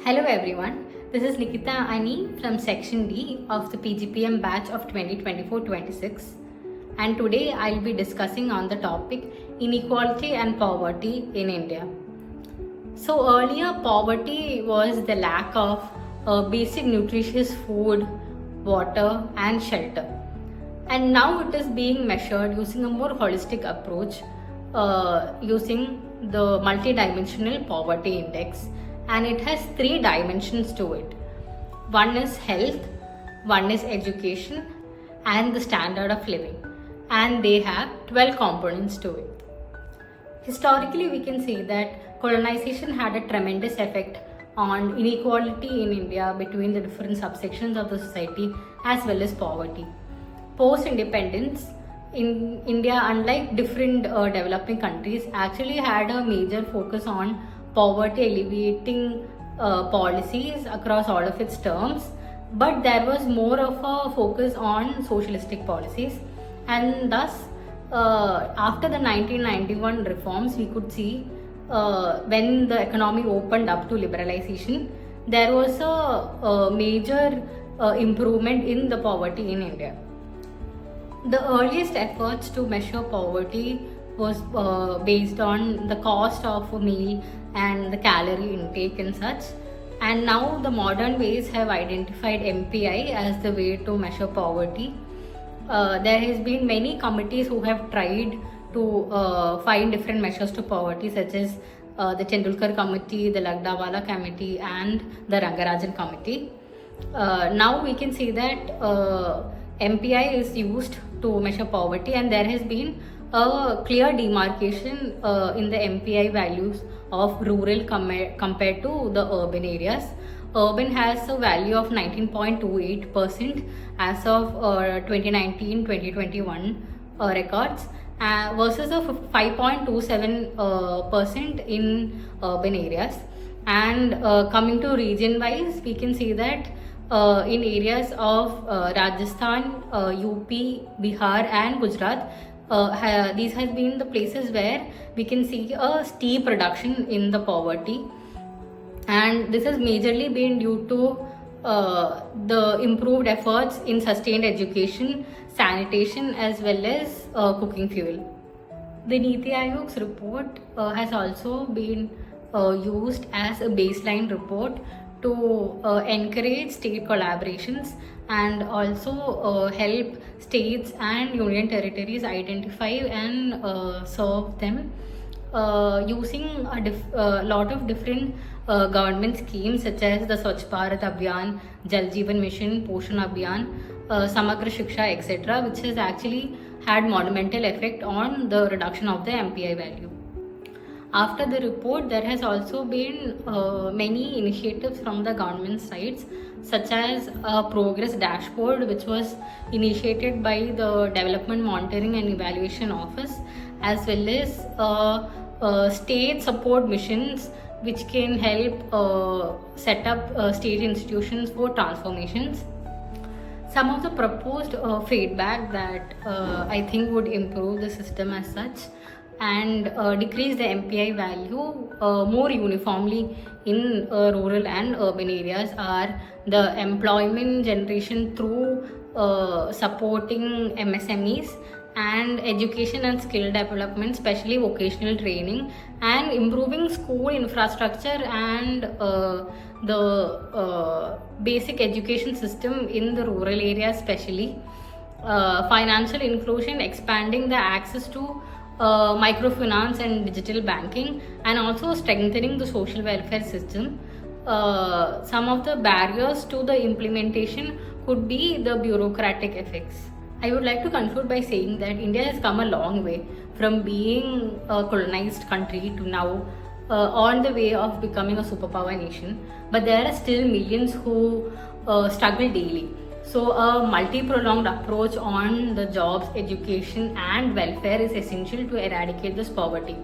Hello everyone, this is Nikita Ani from Section D of the PGPM batch of 2024-26 and today I'll be discussing on the topic inequality and poverty in India. So earlier poverty was the lack of basic nutritious food, water and shelter, and now it is being measured using a more holistic approach using the multidimensional poverty index, and it has three dimensions to it. One is health, one is education and the standard of living, and they have 12 components to it. Historically, we can say that colonization had a tremendous effect on inequality in India between the different subsections of the society as well as poverty. Post-independence, in India, unlike different developing countries, actually had a major focus on poverty alleviating policies across all of its terms, but there was more of a focus on socialistic policies, and thus after the 1991 reforms we could see when the economy opened up to liberalization, there was a major improvement in the poverty in India. The earliest efforts to measure poverty was based on the cost of a meal and the calorie intake and such, and now the modern ways have identified MPI as the way to measure poverty. There has been many committees who have tried to find different measures to poverty, such as the Tendulkar Committee, the Lagdawala Committee and the Rangarajan Committee. Now we can see that MPI is used to measure poverty, and there has been a clear demarcation in the MPI values of rural compared to the urban areas. Urban has a value of 19.28% as of 2019-2021 records versus a 5.27% in urban areas. And coming to region wise, we can see that in areas of Rajasthan, UP, Bihar and Gujarat, these have been the places where we can see a steep reduction in the poverty, and this has majorly been due to the improved efforts in sustained education, sanitation as well as cooking fuel. The Niti Aayog's report has also been used as a baseline report to encourage state collaborations and also help states and union territories identify and serve them using a lot of different government schemes such as the Swachh Bharat Abhiyan, Jal Jeevan Mission, Poshan Abhiyan, Samagra Shiksha, etc., which has actually had monumental effect on the reduction of the MPI value. After the report, there has also been many initiatives from the government sides, such as a progress dashboard which was initiated by the Development Monitoring and Evaluation Office, as well as state support missions which can help set up state institutions for transformations. Some of the proposed feedback that I think would improve the system as such and decrease the MPI value more uniformly in rural and urban areas are the employment generation through supporting MSMEs and education and skill development, especially vocational training, and improving school infrastructure and the basic education system in the rural areas, especially financial inclusion, expanding the access to microfinance and digital banking, and also strengthening the social welfare system. Some of the barriers to the implementation could be the bureaucratic effects. I would like to conclude by saying that India has come a long way from being a colonized country to now on the way of becoming a superpower nation, but there are still millions who struggle daily. So a multi-pronged approach on the jobs, education and welfare is essential to eradicate this poverty.